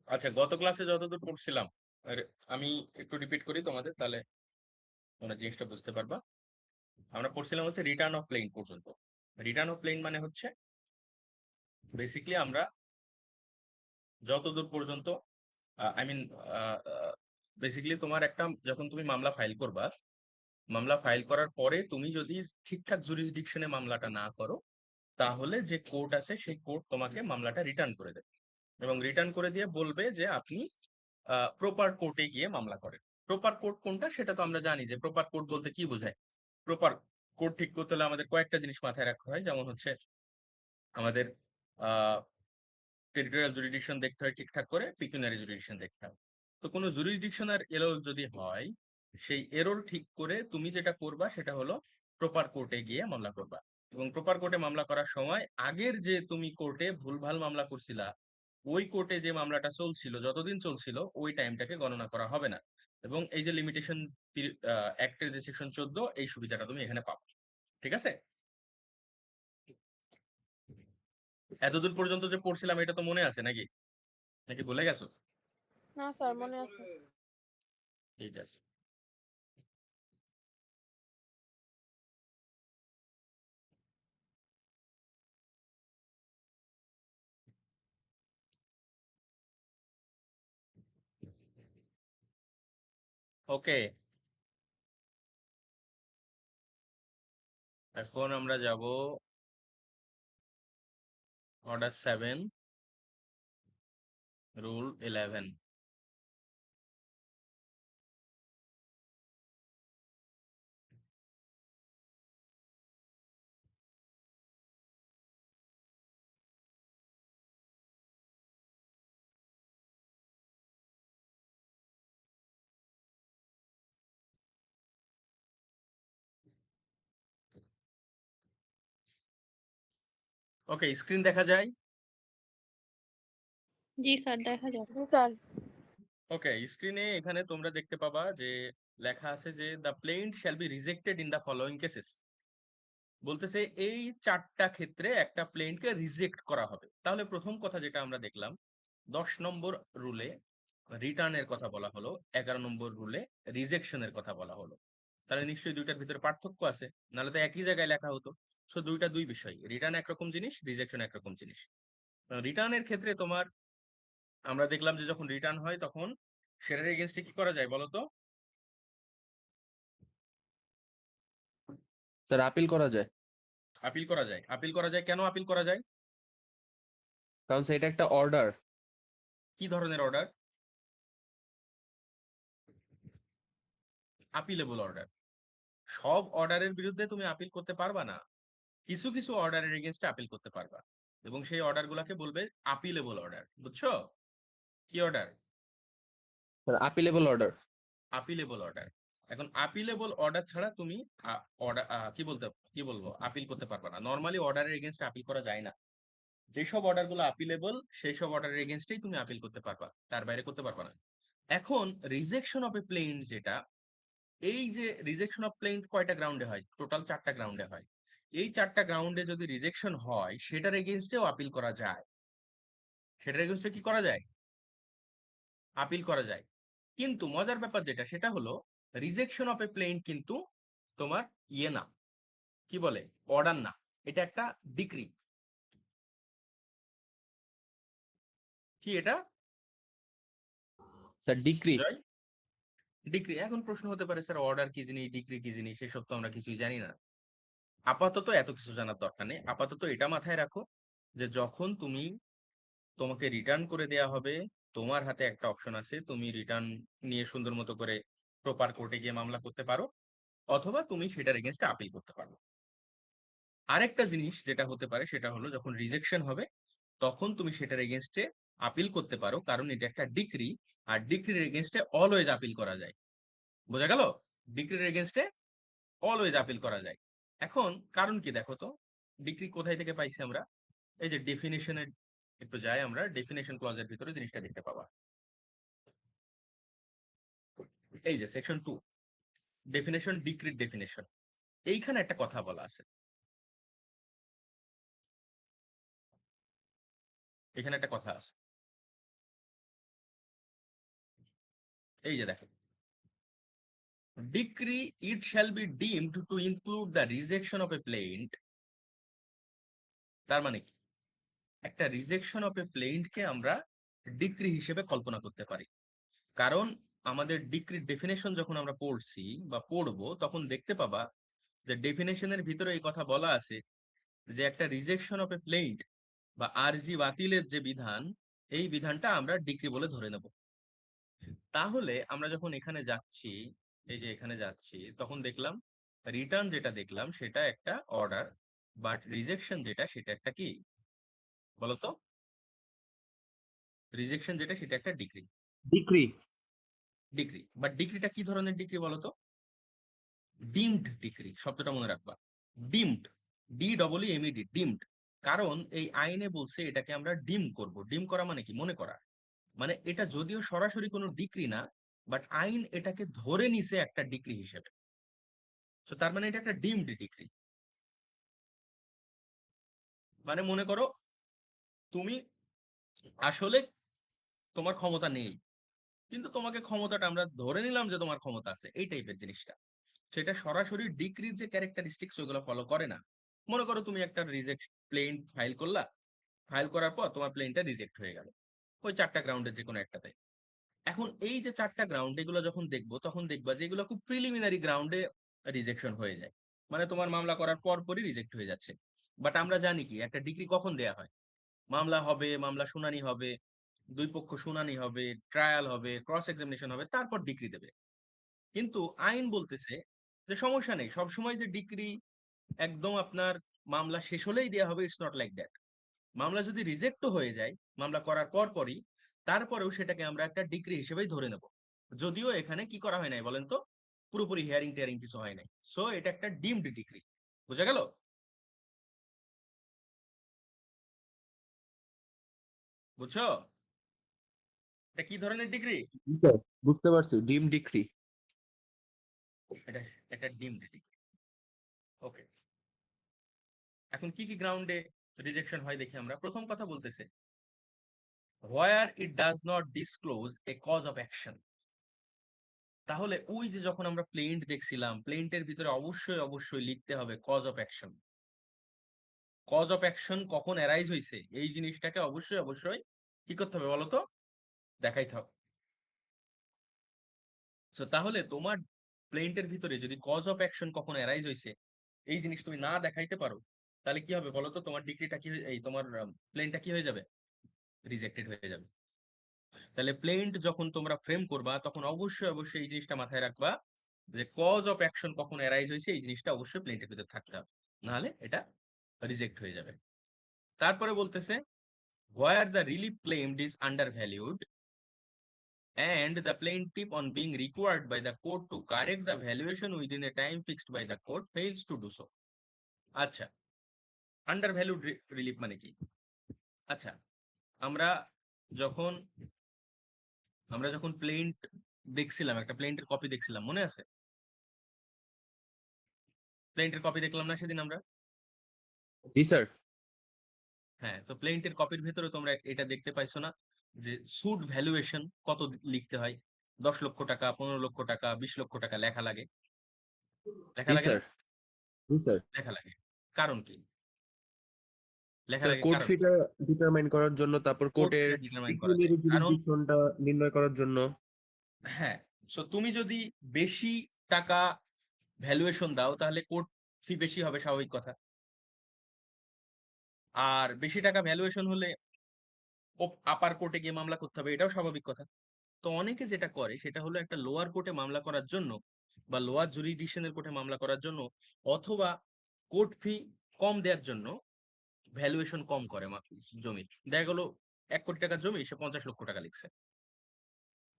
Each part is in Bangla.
আচ্ছা, গত ক্লাসে যতদূর পড়ছিলাম, আর আমি একটু রিপিট করি তোমাদের, তাহলে তোমরা জিনিসটা বুঝতে পারবা। আমরা পড়ছিলাম হচ্ছে রিটার্ন অফ প্লেন পর্যন্ত। রিটার্ন অফ প্লেন মানে হচ্ছে বেসিকলি আমরা যতদূর পর্যন্ত আই মিন বেসিক্যালি তোমার একটা, যখন তুমি মামলা ফাইল করবা, মামলা ফাইল করার পরে তুমি যদি ঠিকঠাক জুরিসডিকশনে মামলাটা না করো, তাহলে যে কোর্ট আছে সেই কোর্ট তোমাকে মামলাটা রিটার্ন করে দেবে, এবং রিটার্ন করে দিয়ে বলবে যে আপনি প্রপার কোর্টে গিয়ে মামলা করেন। প্রপার কোর্ট কোনটা সেটা তো আমরা জানি, যে প্রপার কোর্ট বলতে কি বোঝায়। প্রপার কোর্ট ঠিক করতে হলে আমাদের কয়েকটা জিনিস মাথায় রাখতে হয়, যেমন হচ্ছে আমাদের টেরিটোরিয়াল জুরিডিকশন দেখতে হয় ঠিকঠাক করে, পিকুনিয়ারি জুরিডিকশন দেখতে হয়। তো কোনো জুরিডিকশনাল এরর যদি হয়, সেই এরর ঠিক করে তুমি যেটা করবা সেটা হলো প্রপার কোর্টে গিয়ে মামলা করবা। এবং প্রপার কোর্টে মামলা করার সময় আগের যে তুমি কোর্টে ভুলভাল মামলা করছিলা, ওই কোর্টে যে মামলাটা চলছিল, যতদিন চলছিল ওই টাইমটাকে গণনা করা হবে না। এবং এই যে লিমিটেশন অ্যাক্টের যে সেকশন 14, এই সুবিধাটা তুমি এখানে পাবে। ঠিক আছে? এতদূর পর্যন্ত যে পড়ছিলাম এটা তো মনে আছে নাকি, নাকি ভুলে গেছো? না স্যার, মনে আছে। ঠিক আছে। ওকে, এখন আমরা যাব অর্ডার 7, রুল 11। ওকে, স্ক্রিন দেখা যায়? জি স্যার, দেখা যাবে। জি স্যার। ওকে, স্ক্রিনে এখানে তোমরা দেখতে পাবা যে লেখা আছে যে the plant shall be rejected in the following cases. বলতেছে এই চারটা ক্ষেত্রে একটা প্লেনকে রিজেক্ট করা হবে। তাহলে প্রথম কথা যেটা আমরা দেখলাম, 10 নম্বর রুলে রিটার্নের কথা বলা হলো, 11 নম্বর রুলে রিজেকশনের কথা বলা হলো। তাহলে নিশ্চয়ই দুইটার ভিতরে পার্থক্য আছে, নাহলে তো একই জায়গায় লেখা হতো। সো দুইটা দুই বিষয়, রিটার্ন একরকম জিনিস, রিজেকশন একরকম জিনিস। রিটার্নের ক্ষেত্রে তোমার, আমরা দেখলাম যে যখন রিটার্ন হয় তখন সেটার এগেনস্টে কি করা যায় বলো তো? স্যার আপিল করা যায়। আপিল করা যায়। আপিল করা যায়, কেন আপিল করা যায়? কারণ সেটা একটা অর্ডার। কি ধরনের অর্ডার? Appealable order. সব অর্ডারের বিরুদ্ধে তুমি আপিল করতে পারবা না, কিছু কিছু অর্ডারের এগেনস্টে আপিল করতে পারবা, এবং সেই অর্ডার গুলাকে বলবে আপিলেবল অর্ডার। বুঝছো? কি order? Sir appealable order. Appealable order. এখন আপিলেবল অর্ডার ছাড়া তুমি অর্ডার কি বলবো, আপিল করতে পারবা না। নর্মালি অর্ডারের এগেনস্টে আপিল করা যায় না। যেসব অর্ডার গুলো আপিলেবল সেই সব অর্ডারের এগেনস্টেই তুমি আপিল করতে পারবা, তার বাইরে করতে পারবা না। এখন রিজেকশন অফ এ প্লেন যেটা, এই যে রিজেকশন অফ প্লেন কয়টা গ্রাউন্ডে হয়? টোটাল 4টা গ্রাউন্ডে হয়। এই 4টা গ্রাউন্ডে যদি রিজেকশন হয়, সেটার এগেনস্টেও আপিল করা যায়। সেটার এগেনস্টে কি করা যায়? আপিল করা যায়। কিন্তু মজার ব্যাপার যেটা, সেটা হলো রিজেকশন অফ এ প্লেন কিন্তু তোমার ইয়ে না, কি বলে, অর্ডার না, এটা একটা ডিক্রি। কি এটা? Sir decree. জয়, ডিক্রি। এখন প্রশ্ন হতে পারে স্যার অর্ডার কি জিনিস, ডিক্রি কি জিনিস, এসব তো আমরা কিছুই জানি না। আপাতত এত কিছু জানার দরকার নেই, আপাতত এটা মাথায় রাখো যে যখন তোমাকে রিটার্ন করে দেয়া হবে, তোমার হাতে একটা অপশন আছে, তুমি রিটার্ন নিয়ে সুন্দর মতো করে প্রপার কোর্টে গিয়ে মামলা করতে পারো, অথবা তুমি সেটার এগেনস্টে আপিল করতে পারো। আরেকটা জিনিস যেটা হতে পারে সেটা হলো যখন রিজেকশন হবে, তখন তুমি সেটার এগেনস্টে আপিল করতে পারো, কারণ এটা একটা ডিক্রি। আর ডিক্রির এগেনস্টে অলওয়েজ আপিল করা যায়। বোঝা গেল? ডিক্রির এগেনস্টে অলওয়েজ আপিল করা যায়। এখন কারণ কি দেখো তো, ডিক্রি কোথায় থেকে পাইছি আমরা? এই যে ডেফিনেশনের, একটু যাই আমরা, ডেফিনেশন ক্লজের ভিতরে জিনিসটা দেখতে পাবা। এই যে সেকশন 2, ডেফিনেশন, ডিক্রির ডেফিনেশন। এইখানে একটা কথা বলা আছে, এখানে একটা কথা আছে। এই যে দেখো, decree it shall be deemed two include the rejection of A plant. তার মানে কি, একটা রিজেকশন অফ এ প্লেন্টকে আমরা ডিক্রি হিসেবে কল্পনা করতে পারি। কারণ আমাদের ডিক্রির ডেফিনেশন যখন আমরা পড়ছি বা পড়বো, তখন দেখতে পাবা যে ডেফিনেশনের ভিতরে এই কথা বলা আছে যে একটা রিজেকশন অফ এ প্লেন্ট বা আরজি বাতিলের যে বিধান, এই বিধানটা আমরা ডিক্রি বলে ধরে নেব। তাহলে আমরা যখন এখানে যাচ্ছি, এই যে এখানে যাচ্ছি, তখন দেখলাম রিটার্ন যেটা দেখলাম সেটা একটা অর্ডার, বাট রিজেকশন যেটা সেটা একটা কি বলতো? রিজেকশন যেটা সেটা একটা ডিক্রি। ডিক্রি। ডিক্রি, বাট ডিক্রিটা কি ধরনের ডিক্রি বলতো? ডিমড ডিক্রি, শব্দটা মনে রাখবা। Deemed, DEEMED, deemed. কারণ এই আইনে বলছে এটাকে আমরা ডিম করব। ডিম করা মানে কি? মনে করা। মানে এটা যদিও সরাসরি কোনো ডিক্রি না, বাট আইন এটাকে ধরে নিছে একটা ডিক্রি হিসেবে। তো তার মানে এটা একটা ডিমড ডিক্রি। মানে মনে করো তুমি আসলে তোমার ক্ষমতা নেই, কিন্তু তোমাকে ক্ষমতাটা আমরা ধরে নিলাম যে তোমার ক্ষমতা আছে, এই টাইপের জিনিসটা। সেটা সরাসরি ডিক্রির যে ক্যারেক্টারিস্টিক্স ওইগুলো ফলো করে না। মনে করো তুমি একটা রিজেক্ট প্লেন ফাইল করলা, ফাইল করার পর তোমার প্লেনটা রিজেক্ট হয়ে গেল ওই 4টা গ্রাউন্ডের যে কোনো একটাতে। এখন এই যে 4টা গ্রাউন্ড, এগুলো যখন দেখবো তখন দেখবা যে এগুলো খুব প্রিলিমিনারি গ্রাউন্ডে রিজেকশন হয়ে যায়। মানে তোমার মামলা করার পর পরই রিজেক্ট হয়ে যাচ্ছে। বাট আমরা জানি কি একটা ডিগ্রি কখন দেয়া হয়? মামলা হবে, মামলা শুনানি হবে, দুই পক্ষ শুনানি হবে, ট্রায়াল হবে, ক্রস এক্সামিনেশন হবে, তারপর ডিগ্রি দেবে। কিন্তু আইন বলতেছে যে সমস্যা নেই, সবসময় যে ডিগ্রি একদম আপনার মামলা শেষ হলেই দেওয়া হবে, ইটস নট লাইক দ্যাট। মামলা যদি রিজেক্টও হয়ে যায় মামলা করার পর পরই, তারপরেও সেটাকে আমরা একটা ডিগ্রি হিসেবেই ধরে নেব। যদিও এখানে কি করা হয় নাই বলেন তো, পুরোপুরি হিয়ারিং টিয়ারিং কিছু হয় নাই। সো এটা একটা ডিমড ডিগ্রি। বুঝা গেল? বুঝছো এটা কি ধরনের ডিগ্রি? বুঝতে পারছি, ডিম ডিক্রি। এটা একটা ডিমড ডিগ্রি। ওকে, এখন কি কি গ্রাউন্ডে রিজেকশন হয় দেখি আমরা। প্রথম কথা বলতেছে where it does not disclose a cause of action। তাহলে ওই যে যখন আমরা প্লেন্ট দেখছিলাম, প্লেন্টের ভিতরে অবশ্যই অবশ্যই লিখতে হবে cause of action. Cause of action কখন অ্যারাইজ হয়েছে এই জিনিসটাকে অবশ্যই অবশ্যই কি করতে হবে বলতো? দেখাইতে হবে। সো তাহলে তোমার প্লেন্টের ভিতরে যদি কজ অফ অ্যাকশন কখন অ্যারাইজ হয়েছে এই জিনিস তুমি না দেখাইতে পারো, তাহলে কি হবে বলতো? তোমার ডিগ্রিটা কি এই তোমার প্লেনটা কি হয়ে যাবে? রিজেক্টেড হয়ে যাবে। তাহলে প্লেন্ট যখন তোমরা ফ্রেম করবা তখন অবশ্যই অবশ্যই এই জিনিসটা মাথায় রাখবা যে কজ অফ অ্যাকশন কখন অ্যারাইজ হয়েছে এই জিনিসটা অবশ্যই প্লেন্টের ভিতরে থাকতে হবে, নাহলে এটা রিজেক্ট হয়ে যাবে। তারপরে বলতেছে where the relief claimed is undervalued and the plaintiff on being required by the court to correct the valuation within a time fixed by the court fails to do so। আচ্ছা, আন্ডারভ্যালুড রিলিফ মানে কি? আচ্ছা, আমরা যখন আমরা যখন প্লেন্ট দেখছিলাম, একটা প্লেন্টের কপি দেখছিলাম, মনে আছে? প্লেন্টের কপি দেখলাম না সেদিন আমরা? জি স্যার। হ্যাঁ, তো প্লেন্টের কপির ভেতরে তোমরা এটা দেখতে পাইছো না যে সুট ভ্যালুয়েশন কত লিখতে হয়? 10 লক্ষ টাকা, 15 লক্ষ টাকা, 20 লক্ষ টাকা লেখা লাগে। লেখা জি লাগে না? স্যার। জি স্যার। লেখা লাগে। কারণ কি? লেখা স্যার লাগে কোর্ট কারণ কি? ফিটা ডিটারমাইন করার জন্য, তারপর কোর্ট কোর্টের ফিটা ডিটারমাইন করা যায় পিকিউনিয়ারি কারণ, জুরিসডিকশনটা নির্ণয় করার জন্য। হ্যাঁ, সো তুমি যদি বেশি টাকা ভ্যালুয়েশন দাও তাহলে কোর্ট ফি বেশি হবে, স্বাভাবিক কথা। আর বেশি টাকা ভ্যালুয়েশন হলে আপার কোর্টে গিয়ে মামলা করতে হবে, এটাও স্বাভাবিক কথা। তো অনেকে যেটা করে সেটা হলো একটা লোয়ার কোর্টে মামলা করার জন্য বা লোয়ার জুরিডিকশনের কোর্টে মামলা করার জন্য অথবা কোর্ট ফি কম দেওয়ার জন্য ভ্যালুয়েশন কম করে জমির। দেখা গেলো 1 কোটি টাকার জমি সে 50 লক্ষ টাকা লিখছে।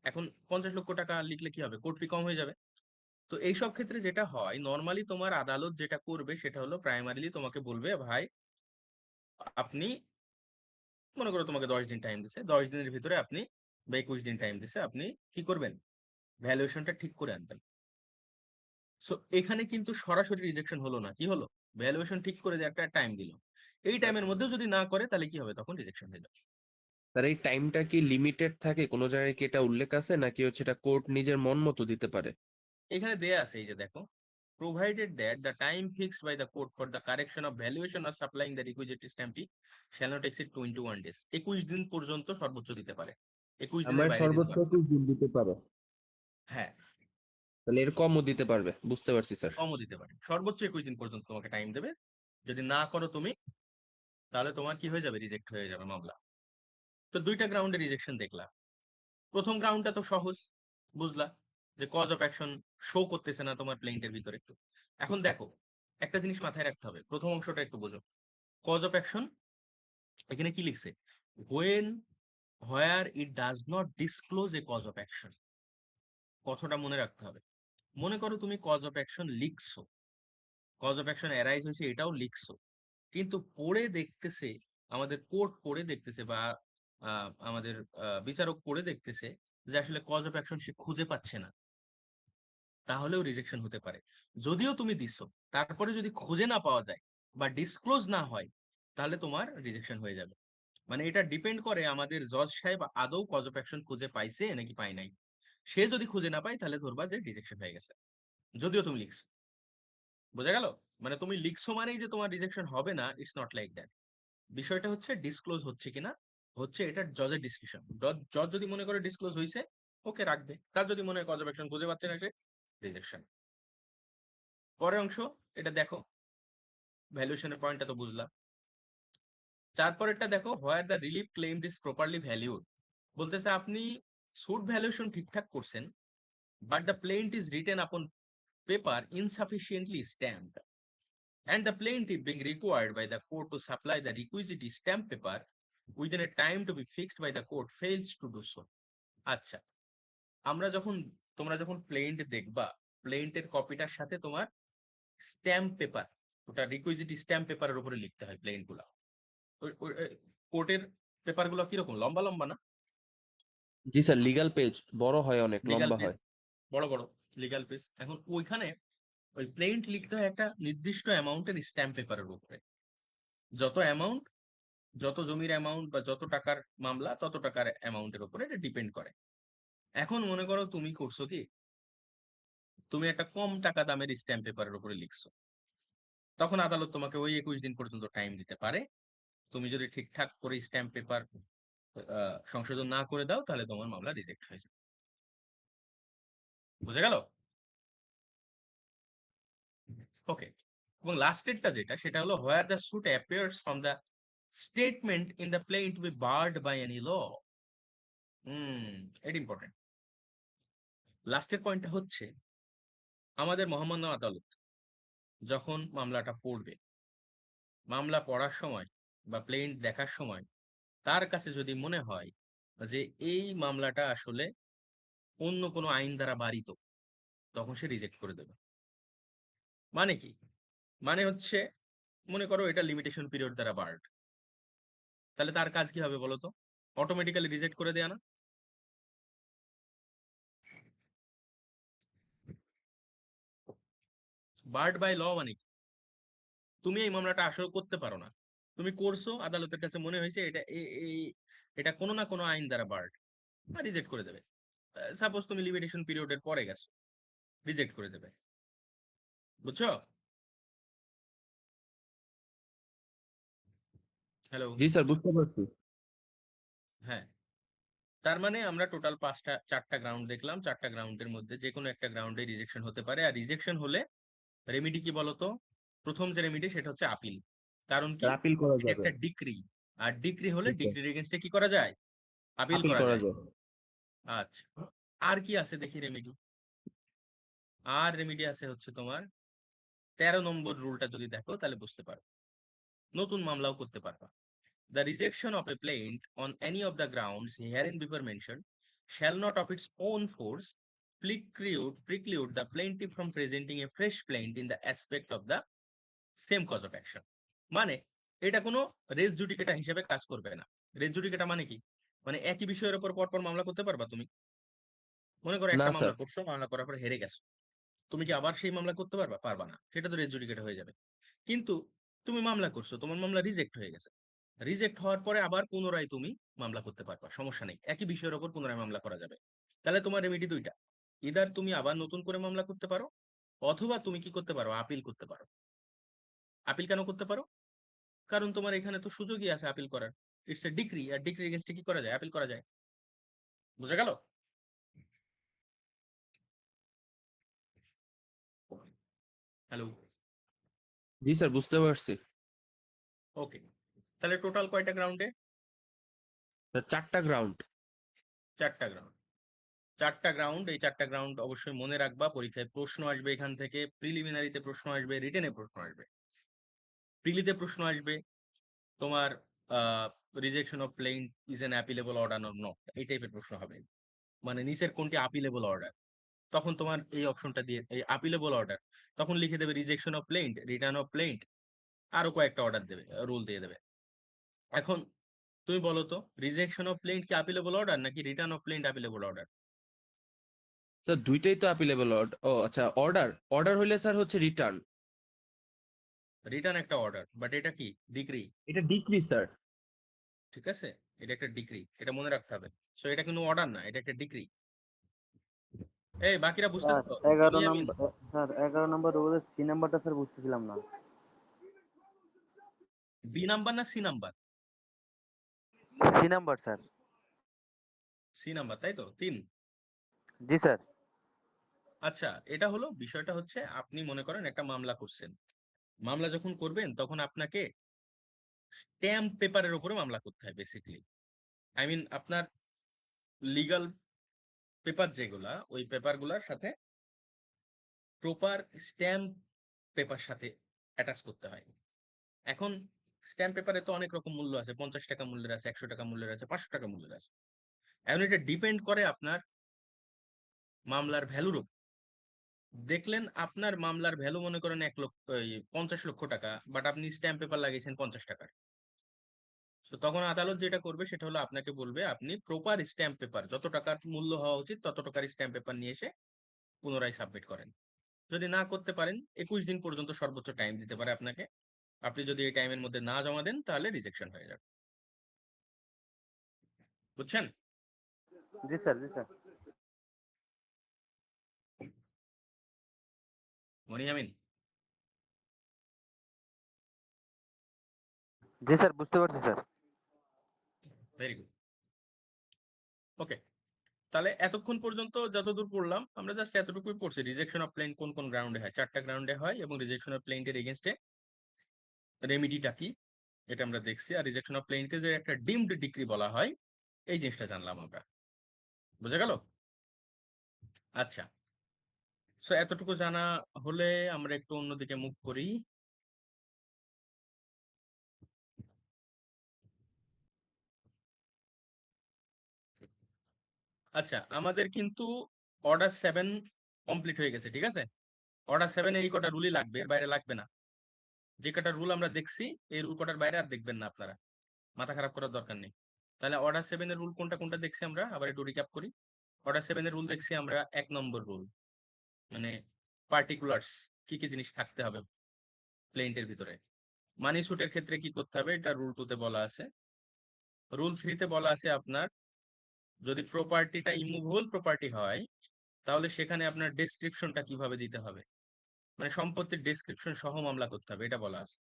এখন 50 লক্ষ টাকা লিখলে কি হবে? কোর্ট ফি কম হয়ে যাবে। তো এইসব ক্ষেত্রে যেটা হয় নর্মালি তোমার আদালত যেটা করবে সেটা হলো প্রাইমারিলি তোমাকে বলবে ভাই আপনি, মনে করো তোমাকে 10 দিন টাইম দিছে, 10 দিনের ভিতরে আপনি বা 21 দিন টাইম দিছে, আপনি কি করবেন? ভ্যালুয়েশনটা ঠিক করে আনবেন। সো এখানে কিন্তু সরাসরি রিজেকশন হলো না, কি হলো? ভ্যালুয়েশন ঠিক করে দিয়ে একটা টাইম দিল। এই টাইমের মধ্যে যদি না করে তাহলে কি হবে? তখন রিজেকশন হয়ে যাবে। তার এই টাইমটা কি লিমিটেড থাকে, কোনো জায়গায় কি এটা উল্লেখ আছে, নাকি হচ্ছে এটা কোর্ট নিজের মন মতো দিতে পারে? এখানে দেয়া আছে, এই যে দেখো, provided that the time fixed by the court for the correction of valuation or supplying the requisite stamp shall not exceed 21 days। 21 দিন পর্যন্ত সর্বোচ্চ দিতে পারে, 21 দিনের আমার বাইরে দিতে সর্বোচ্চ পারে না। 21 দিন দিতে পারে। হ্যাঁ, তাহলে এর কমও দিতে পারবে, বুঝতে পারছি স্যার। কমও দিতে পারে, সর্বোচ্চ 21 দিন পর্যন্ত তোমাকে টাইম দেবে। যদি না করো তুমি, তাহলে তোমার কি হয়ে যাবে, রিজেক্ট হয়ে যাবে মামলা। তো দুইটা গ্রাউন্ডে রিজেকশন দেখলা। প্রথম গ্রাউন্ডটা তো সহজ, বুঝলা যে কজ অফ অ্যাকশন শো করতেছে না তোমার প্লেইন্টের ভিতরে। একটু এখন দেখো, একটা জিনিস মাথায় রাখতে হবে, প্রথম অংশটা একটু বোঝো। কজ অফ অ্যাকশন এখানে কি লিখছে, when where it does not disclose a cause of action. কথাটা মনে রাখতে হবে। মনে করো তুমি কজ অফ অ্যাকশন লিখছো, কজ অফ অ্যাকশন অ্যারাইজ হয়েছে এটাও লিখছো, কিন্তু পড়ে দেখতেছে, আমাদের কোর্ট পড়ে দেখতেছে, বা আমাদের বিচারক পড়ে দেখতেছে যে আসলে কজ অফ অ্যাকশন সে খুঁজে পাচ্ছে না, তাহলেও রিজেকশন হতে পারে। যদিও তুমি দিছো, তারপরে যদি খুঁজে না পাওয়া যায় বা ডিসক্লোজ না হয়, তাহলে তোমার রিজেকশন হয়ে যাবে। মানে এটা ডিপেন্ড করে আমাদের জজ সাহেব আদৌ কজ অফ অ্যাকশন খুঁজে পাইছে নাকি পায় নাই। সে যদি খুঁজে না পায়, তাহলে ধরবা যে রিজেকশন হয়ে গেছে, যদিও তুমি লিখছো। বোঝা গেল? মানে তুমি লিখছো মানেই যে তোমার রিজেকশন হবে না, ইটস নট লাইক দ্যাট। বিষয়টা হচ্ছে ডিসক্লোজ হচ্ছে কিনা, হচ্ছে এটা জজের ডিসক্রিপশন। জজ যদি মনে করে ডিসক্লোজ হয়েছে, ওকে রাখবে। তার যদি মনে হয় কজ অফ অ্যাকশন খুঁজে পাচ্ছে না, সে রিজেকশন। পরের অংশ, এটা দেখো, ভ্যালুয়েশনের পয়েন্টটা তো বুঝলা। তারপরেরটা দেখো, where the relief claim is properly valued. বলতেছে আপনি সুট ভ্যালুয়েশন ঠিকঠাক করছেন, but the plaint is written upon paper insufficiently stamped, and the plaintiff being required by the court to supply the requisite stamp paper within a time to be fixed by the court fails to do so। আচ্ছা, আমরা যখন, তোমরা যখন প্লেন্ট দেখবা, প্লেন্টের কপিটার সাথে তোমার স্ট্যাম্প পেপার, ওটা রিকুইজিট স্ট্যাম্প পেপারের উপরে লিখতে হয় প্লেন্ট গুলা। কোর্টের পেপার গুলো কিরকম, লম্বা লম্বা না? জি স্যার, লিগ্যাল পেজ বড় হয়, অনেক লিগাল লম্বা পেজ, হয়। বড় বড় লিগাল পেজ। এখন ওইখানে ওই প্লেন্ট লিখতে হয় একটা নির্দিষ্ট অ্যামাউন্টের স্ট্যাম্প পেপারের উপরে। যত অ্যামাউন্ট, যত জমির অ্যামাউন্ট বা যত টাকার মামলা, তত টাকার অ্যামাউন্টের উপরে এটা ডিপেন্ড করে। এখন মনে করো তুমি করছো কি, তুমি একটা কম টাকা দামের স্ট্যাম্প পেপারের উপরে লিখছো, তখন আদালত তোমাকে ওই 21 দিন পর্যন্ত টাইম দিতে পারে। তুমি যদি ঠিকঠাক করে স্ট্যাম্প পেপার সংশোধন না করে দাও, তাহলে তোমার মামলা রিজেক্ট হয়ে যাবে। বুঝে গেল? ওকে। এবং লাস্টেরটা যেটা, সেটা হলো where the suit appears from the statement in the plaint to be barred by any law. এটা ইম্পর্টেন্ট। লাস্টের পয়েন্টটা হচ্ছে, আমাদের মহামান্য আদালত যখন মামলাটা পড়বে, মামলা পড়ার সময় বা প্লেইন দেখার সময় তার কাছে যদি মনে হয় যে এই মামলাটা আসলে অন্য কোনো আইন দ্বারা বারিত, তখন সে রিজেক্ট করে দেবে। মানে কি? মানে হচ্ছে, মনে করো এটা লিমিটেশন পিরিয়ড দ্বারা বার্ড, তাহলে তার কাজ কি হবে বলো তো? অটোমেটিক্যালি রিজেক্ট করে দেয়া না? বার্ড বাই ল মানে কি? তুমি এই মামলাটা আসলে করতে পারো না, তুমি করছো, আদালতের কাছে মনে হয়েছে এটা এটা কোনো না কোনো আইন দ্বারা বার্ড, রিজেক্ট করে দেবে। সাপোজ তুমি লিমিটেশন পিরিয়ডের পরে গেছো, রিজেক্ট করে দেবে। বুঝছো? হ্যালো? জি স্যার, বুঝতে পারছি। হ্যাঁ। তার মানে আমরা টোটাল চারটা গ্রাউন্ড দেখলাম, চারটা গ্রাউন্ডের মধ্যে যে কোনো একটা গ্রাউন্ডে রিজেকশন হতে পারে। আর রিজেকশন হলে রেমিডি কি বলতো? প্রথম যে রেমিডি সেটা হচ্ছে আপিল। কারণ কি? স্যার, আপিল করা এটা যাবে। একটা ডিক্রি, আর ডিক্রি হলে জি স্যার, ডিক্রির এগেনস্টে কি করা যায়? আপিল আপিল করা করা যায়। যায়। আচ্ছা, আর কি আছে দেখি রেমিডি। আর রেমিডি আছে হচ্ছে তোমার 13 নম্বর রুলটা যদি দেখো তাহলে বুঝতে পারো, নতুন মামলাও করতে পারবা। The rejection of a plaint on any of the grounds herein before mentioned shall not of its own force preclude the plaintiff from presenting a fresh plaint in the aspect of the same cause of action। মানে এটা কোনো রেস জুডিকেটা হিসেবে কাজ করবে না। রেস জুডিকেটা মানে কি? মানে একই বিষয়ের উপর পরপর মামলা করতে পারবা তুমি। মনে করো না একটা স্যার। মামলা করছো, মামলা করার পর হেরে গেছো, তুমি কি আবার সেই মামলা করতে পারবা? পারবা না, সেটা তো রেস জুডিকেটা হয়ে যাবে। কিন্তু তুমি মামলা করছো, তোমার মামলা রিজেক্ট হয়ে গেছে, রিজেক্ট হওয়ার পরে আবার পুনরায় তুমি মামলা করতে পারবা, সমস্যা নেই, একই বিষয়ের উপর পুনরায় মামলা করা যাবে। তাহলে তোমার রেমেডি দুইটা, ইদার তুমি আবার নতুন করে মামলা করতে পারো, অথবা তুমি কি করতে পারো, আপিল করতে পারো। আপিল কেন করতে পারো? কারণ তোমার এখানে তো সুযোগই আছে আপিল করার। ইটস এ ডিক্রি, আর ডিক্রি এগেইনস্টে কি করা যায়, আপিল করা যায়। বুঝা গেল? হ্যালো? জি স্যার, বুঝতে পারছি। ওকে, তাহলে টোটাল কয়টা গ্রাউন্ডে? স্যার 4টা গ্রাউন্ড। 4টা গ্রাউন্ড। 4টা গ্রাউন্ড, এই 4টা গ্রাউন্ড অবশ্যই মনে রাখবা, পরীক্ষায় প্রশ্ন আসবে এখান থেকে, প্রিলিমিনারিতে প্রশ্ন আসবে, রিটেনে প্রশ্ন আসবে। প্রিলিতে প্রশ্ন আসবে তোমার rejection of plaint is an appealable order or not, এই টাইপের প্রশ্ন হবে। মানে নিচের কোনটি আপিলেবল অর্ডার, তখন তোমার এই অপশনটা দিয়ে, এই আপিলেবল অর্ডার, তখন লিখে দেবে rejection of plain, return of plain, আরো কয়েকটা অর্ডার দেবে, রুল দিয়ে দেবে। এখন তুমি বলো তো, রিজেকশন অফ প্লেইন কি আপিলেবল অর্ডার নাকি return of plaint appealable order? Sir দুইটাই তো অ্যাপিলেবল অর্ডার। ও আচ্ছা, অর্ডার অর্ডার হইলে স্যার হচ্ছে রিটার্ন। রিটার্ন একটা অর্ডার, বাট এটা কি ডিক্রি। এটা ডিক্রি স্যার। ঠিক আছে, এটা একটা ডিক্রি, এটা মনে রাখতে হবে। সো এটা কিন্তু অর্ডার না, এটা একটা ডিক্রি। এই বাকিরা স্যার বুঝতেছো? 11 বুনিয়ামিন, নম্বর স্যার 11 নম্বর রোলের সি নাম্বারটা স্যার বুঝতেছিলাম না। বি নাম্বার না C number? C number sir. C number, তাই তো, 3। জি স্যার। আচ্ছা, এটা হলো বিষয়টা হচ্ছে, আপনি মনে করেন একটা মামলা করছেন। মামলা যখন করবেন তখন আপনাকে স্ট্যাম্প পেপারের উপরে মামলা করতে হয় বেসিক্যালি। আই মিন আপনার লিগাল পেপার যেগুলা, ওই পেপারগুলোর সাথে প্রপার স্ট্যাম্প পেপার সাথে অ্যাটাচ করতে হয়। এখন স্ট্যাম্প পেপারে তো অনেক রকম মূল্য আছে, 50 টাকা মূল্যের আছে, 100 টাকা মূল্যের আছে, 500 টাকা মূল্যের আছে। এখন এটা ডিপেন্ড করে আপনার মামলার ভ্যালুর উপর। দেখলেন আপনার মামলার ভ্যালু মনে করেন 1 লক্ষ, 50 লক্ষ টাকা, বাট আপনি স্ট্যাম্প পেপার লাগিয়েছেন 50 টাকার। তো তখন আদালত যেটা করবে সেটা হলো আপনাকে বলবে আপনি প্রপার স্ট্যাম্প পেপার, যত টাকার মূল্য হওয়া উচিত তত টাকার স্ট্যাম্প পেপার নিয়ে এসে পুনরায় সাবমিট করেন। যদি না করতে পারেন, 21 দিন পর্যন্ত সর্বোচ্চ টাইম দিতে পারে আপনাকে। আপনি যদি এই টাইমের মধ্যে না জমা দেন তাহলে রিজেকশন হয়ে যাবে। বুঝছেন? জি স্যার, জি স্যার। মনিয়ামিন, জি স্যার, বুঝতে পারছি স্যার। Very good. ওকে, তাহলে এতক্ষণ পর্যন্ত যতদূর পড়লাম আমরা জাস্ট এতটুকুই পড়ছি, রিজেকশন অফ প্লেন কোন কোন গ্রাউন্ডে হয়। 4টা গ্রাউন্ডে হয়, এবং রিজেকশন অফ প্লেনের এগেনস্টে রেমিডিটা কি এটা আমরা দেখছি। আর রিজেকশন অফ প্লেনকে যে একটা ডিমড ডিক্রি বলা হয়, এই জিনিসটা জানলাম আমরা। বুঝা গেল? আচ্ছা, সো এতটুকু জানা হলে আমরা একটু অন্যদিকে মুভ করি। আচ্ছা, আমাদের কিন্তু অর্ডার 7 কমপ্লিট হয়ে গেছে, ঠিক আছে? অর্ডার 7 এই কটা রুলই লাগবে, এর বাইরে লাগবে না। যে কটা রুল আমরা দেখছি এই রুল কটার বাইরে আর দেখবেন না আপনারা, মাথা খারাপ করার দরকার নেই। তাহলে অর্ডার 7 এর রুল কোনটা কোনটা দেখছি আমরা, আবার একটু রিক্যাপ করি। অর্ডার 7 এর রুল দেখছি আমরা 1 নম্বর রুল, মানে পার্টিকুলার্স, কি কি জিনিস থাকতে হবে প্লেন্টের ভিতরে। মানি সুটের ক্ষেত্রে কি করতে হবে এটা রুল 2 তে বলা আছে। রুল 3 তে বলা আছে আপনার যদি প্রপার্টিটা ইমুভেবল প্রপার্টি হয় তাহলে সেখানে আপনার ডেসক্রিপশনটা কিভাবে দিতে হবে, মানে সম্পত্তির ডেসক্রিপশন সহ মামলা করতে হবে, এটা বলা আছে।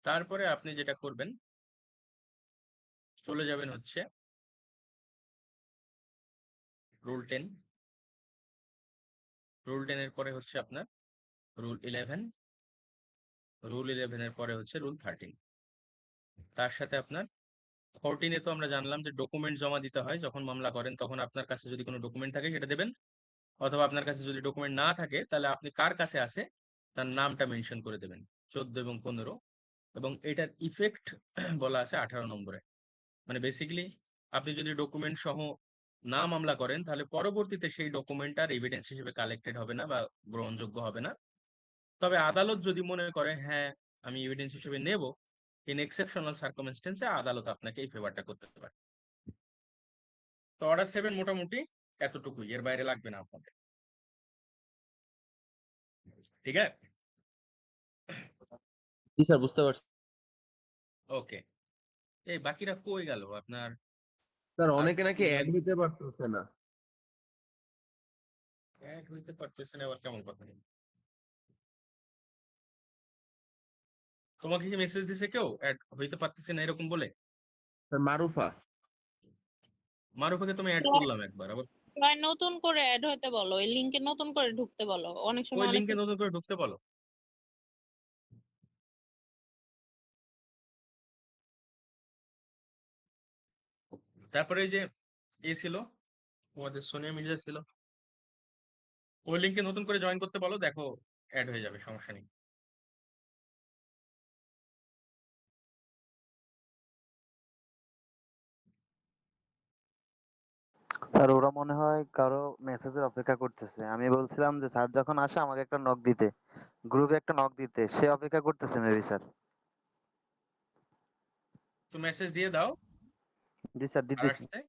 তারপরে আপনি যেটা করবেন, চলে যাবেন হচ্ছে রুল 10। রুল 10 এর পরে হচ্ছে আপনার রুল 11। রুল 11 এর পরে হচ্ছে রুল 13। তার সাথে আপনার 14 এ তো আমরা জানলাম যে ডকুমেন্ট জমা দিতে হয় যখন মামলা করেন, তখন আপনার কাছে যদি কোনো ডকুমেন্ট থাকে সেটা দেবেন, অথবা আপনার কাছে যদি ডকুমেন্ট না থাকে তাহলে আপনি কার কাছে আছে তার নামটা মেনশন করে দেবেন, 14 এবং 15। এবং এটার ইফেক্ট বলা আছে 18 নম্বরে। মানে বেসিক্যালি আপনি যদি ডকুমেন্ট সহ না মামলা করেন তাহলে পরবর্তীতে সেই ডকুমেন্ট আর এভিডেন্স হিসেবে কালেক্টেড হবে না বা গ্রহণযোগ্য হবে না। তবে আদালত যদি মনে করে হ্যাঁ আমি এভিডেন্স হিসেবে নেব, ইন এক্সেপশনাল সার্কামস্টেন্সে আদালত আপনাকে এই ফেভারটা করতে পারে। তো অর্ডার 7 মোটামুটি এতটুকুই, এর বাইরে লাগবে না আপনাদের। ঠিক আছে? জি স্যার, বুঝতে পারছি। ওকে, এই বাকিরা কই গেল আপনার? স্যার অনেকে নাকি আফরোজা অ্যাড হইতে পারতেছে না। অ্যাড হইতে পারতেছেন আবার কেমন কথা? তোমাকে কি মেসেজ দিছে কেউ অ্যাড হইতে পারতেছে না এরকম বলে? স্যার মারুফা। মারুফাকে তুমি অ্যাড করলাম একবার, আবার ভাই নতুন করে অ্যাড হইতে বলো, এই লিংকে নতুন করে ঢুকতে বলো, অনেক ওই সময় অনেক লিংকে নতুন করে ঢুকতে বলো। তারপরে এই যে ছিল তোমাদের সোনিয়া মির্জা ছিল, ওই লিংকে নতুন করে জয়েন করতে বলো, দেখো অ্যাড হয়ে যাবে, সমস্যা নেই। স্যার ওরা মনে হয় কারো মেসেজের অপেক্ষা করতেছে। আমি বলছিলাম যে স্যার যখন আসে আমাকে একটা নক দিতে, গ্রুপে একটা নক দিতে, সে অপেক্ষা করতেছে মেবি স্যার। তো মেসেজ দিয়ে দাও। জি স্যার, আর দিতেছি। আসছে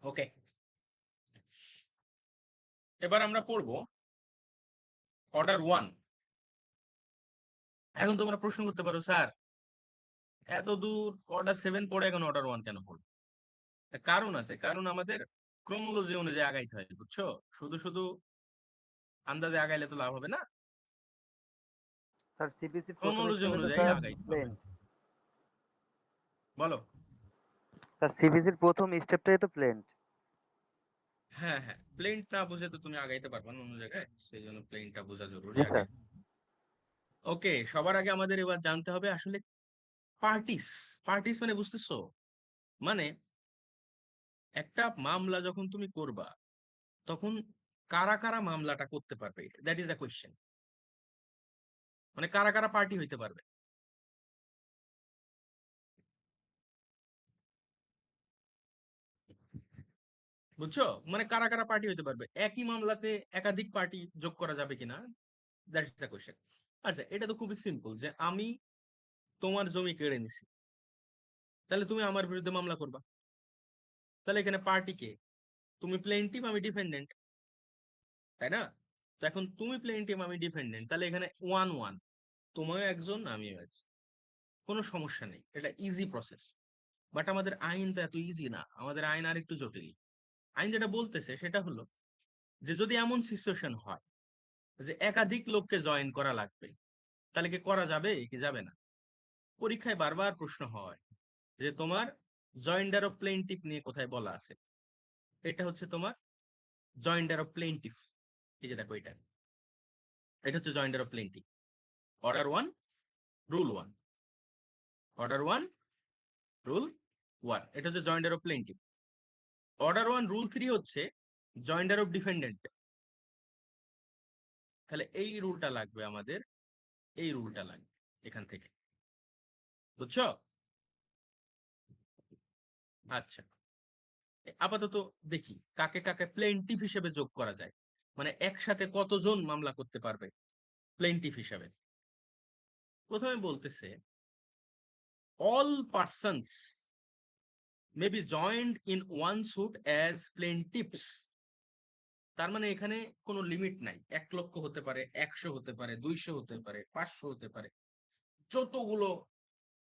ওকে। এবার আমরা পড়বো অর্ডার 1। এখন তোমরা প্রশ্ন করতে পারো, স্যার এত দূর অর্ডার 7 পড়ে এখন অর্ডার 1 কেন পড়বে? কারণ আছে, কারণ আমাদের ক্রোমোলজি অনুযায়ী আগাইতে হয়, বুঝছো? শুধু শুধু আন্দাজে আগাইলে তো লাভ হবে না, স্যার সিপিসির প্রথম ক্রোমোলজি স্টেপে তো অনুযায়ী স্যার আগাইতে হবে। প্লেন্ট। বলো। স্যার সিপিসির প্রথম স্টেপটাই তো প্লেন্ট। হ্যাঁ হ্যাঁ, প্লেনটা না বুঝে তো তুমি আগাইতে পারবে না অন্য জায়গায়, সেই জন্য প্লেনটা বোঝা জরুরি জি আগে। স্যার। ওকে, সবার আগে আমাদের এবার জানতে হবে আসলে পার্টিস। পার্টিস মানে বুঝতেছো? মানে একটা মামলা যখন তুমি করবা, তখন কারা কারা মামলাটা করতে পারবে, দ্যাট ইজ দ্য কোয়েশ্চেন। মানে কারা কারা পার্টি হইতে পারবে, বুঝছো? মানে কারা কারা পার্টি হইতে পারবে, একই মামলাতে একাধিক পার্টি যোগ করা যাবে কিনা, দ্যাট ইজ দ্য কোয়েশ্চেন। আচ্ছা, এটা তো খুবই সিম্পল, যে আমি তোমার জমি কেড়ে নিছি, তাহলে তুমি আমার বিরুদ্ধে মামলা করবা, তাহলে এখানে পার্টি কে? তুমি প্লেইনটিভ, আমি ডিফেন্ডেন্ট, তাই না? তো এখন তুমি প্লেইনটিভ, আমি ডিফেন্ডেন্ট, তাহলে এখানে 1-1, তুমিও একজন আমিও একজন, কোনো সমস্যা নেই, এটা ইজি প্রসেস। বাট আমাদের আইন তো এত ইজি না, আমাদের আইন আর একটু জটিল। আইন যেটা বলতেছে সেটা হলো যে যদি এমন সিচুয়েশন হয় যে একাধিক লোককে জয়েন করা লাগবে, তাহলে কি করা যাবে কি যাবে না? পরীক্ষায় বারবার প্রশ্ন হয় যে তোমার জয়েন্ডার অফ প্লেইনটিভ নিয়ে কোথায় বলা আছে? এটা হচ্ছে তোমার জয়েন্ডার অফ প্লেইনটিভ। এই যে দেখো, এটা এটা হচ্ছে joinder of plaintiff. Order 1, rule 1। Order 1, rule 1, এটা হচ্ছে joinder of plaintiff. Order 1, rule 3 হচ্ছে জয়েন্ডার অফ ডিফেন্ডেন্ট। তাহলে এই রুলটা লাগবে আমাদের, এই রুলটা লাগবে এখান থেকে, বুঝছো? আচ্ছা, আপাতত দেখি কাকে কাকে প্লেইনটিভ হিসেবে যোগ করা যায়, মানে একসাথে কতজন মামলা করতে পারবে প্লেইনটিভ হিসেবে। প্রথমে বলতেছে all persons may be joined in one suit as plaintiffs. তার মানে এখানে কোনো লিমিট নাই, 1 লক্ষ হতে পারে, 100 হতে পারে, 200 হতে পারে, 500 হতে পারে, যতগুলো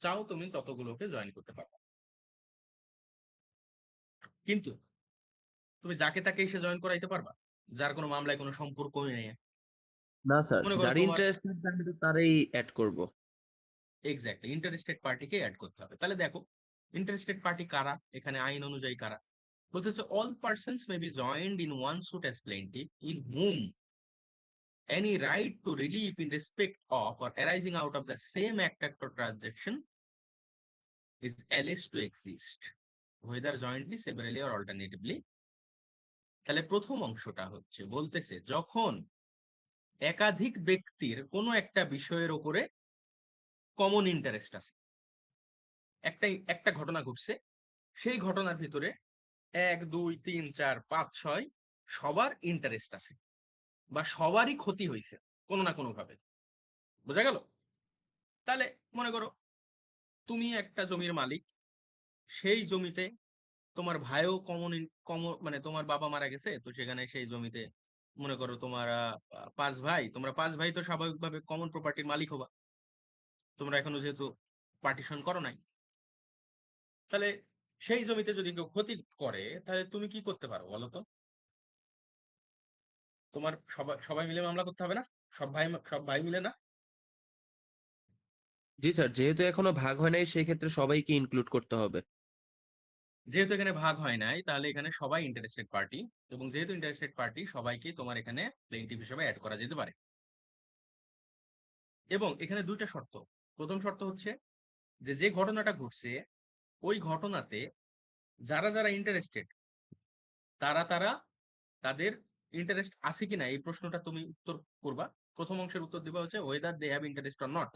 চাও তুমি ততগুলোকে জয়েন করতে পারবে। কিন্তু তুমি যাকে তাকে এসে জয়েন করাইতে পারবা, যার কোনো মামলায় কোনো সম্পর্কই নেই। না স্যার, মনে করো যার তোমার, ইন্টারেস্টেড আমি তো তারই অ্যাড করব। এক্স্যাক্টলি, ইন্টারেস্টেড পার্টিকে অ্যাড করতে হবে। তাহলে দেখো ইন্টারেস্টেড পার্টি কারা, এখানে আইন অনুযায়ী কারা বলতেছে, all persons may be joined in one suit as plaintiff in whom any right to relief in respect of or arising out of the same act or transaction is alleged to exist, whether jointly, severally, or alternatively, তাহলে প্রথম অংশটা হচ্ছে বলতেছে যখন একাধিক ব্যক্তির কোনো একটা বিষয়ের উপরে কমন ইন্টারেস্ট আছে, একটা ঘটনা ঘটছে, সেই ঘটনার ভিতরে 1 2 3 4 5 6 সবার ইন্টারেস্ট আছে বা সবারই ক্ষতি হয়েছে কোনো না কোনো ভাবে। বোঝা গেল? তাহলে মনে করো তুমি একটা জমির মালিক, সেই জমিতে তোমার ভাইও মানে তোমার বাবা মারা গেছে, তো সেখানে সেই জমিতে মনে করো তোমার 5 ভাই, তোমরা 5 ভাই তো স্বাভাবিকভাবে কমন প্রপার্টির মালিক হবা, তোমরা এখনো যেহেতু পার্টিশন করো নাই। তাহলে সেই জমিতে যদি কেউ ক্ষতি করে তাহলে তুমি কি করতে পারো বলো তো? তোমার সবাই সবাই মিলে মামলা করতে হবে না? সব ভাই মিলে না? জি স্যার, যেহেতু এখনো ভাগ হয় নাই সেই ক্ষেত্রে সবাইকে ইনক্লুড করতে হবে। যেহেতু এখানে ভাগ হয় নাই তাহলে এখানে সবাই ইন্টারেস্টেড পার্টি, এবং যেহেতু ইন্টারেস্টেড পার্টি সবাইকে তোমার এখানে প্লেইন্টিফ হিসেবে অ্যাড করা যেতে পারে। এবং এখানে দুইটা শর্ত। প্রথম শর্ত হচ্ছে যে যে ঘটনাটা ঘটছে ওই ঘটনাতে যারা যারা ইন্টারেস্টেড তারা তারা তাদের ইন্টারেস্ট আছে কিনা এই প্রশ্নটা তুমি উত্তর করবা। প্রথম অংশের উত্তর দিবা হচ্ছে whether they have interest or not.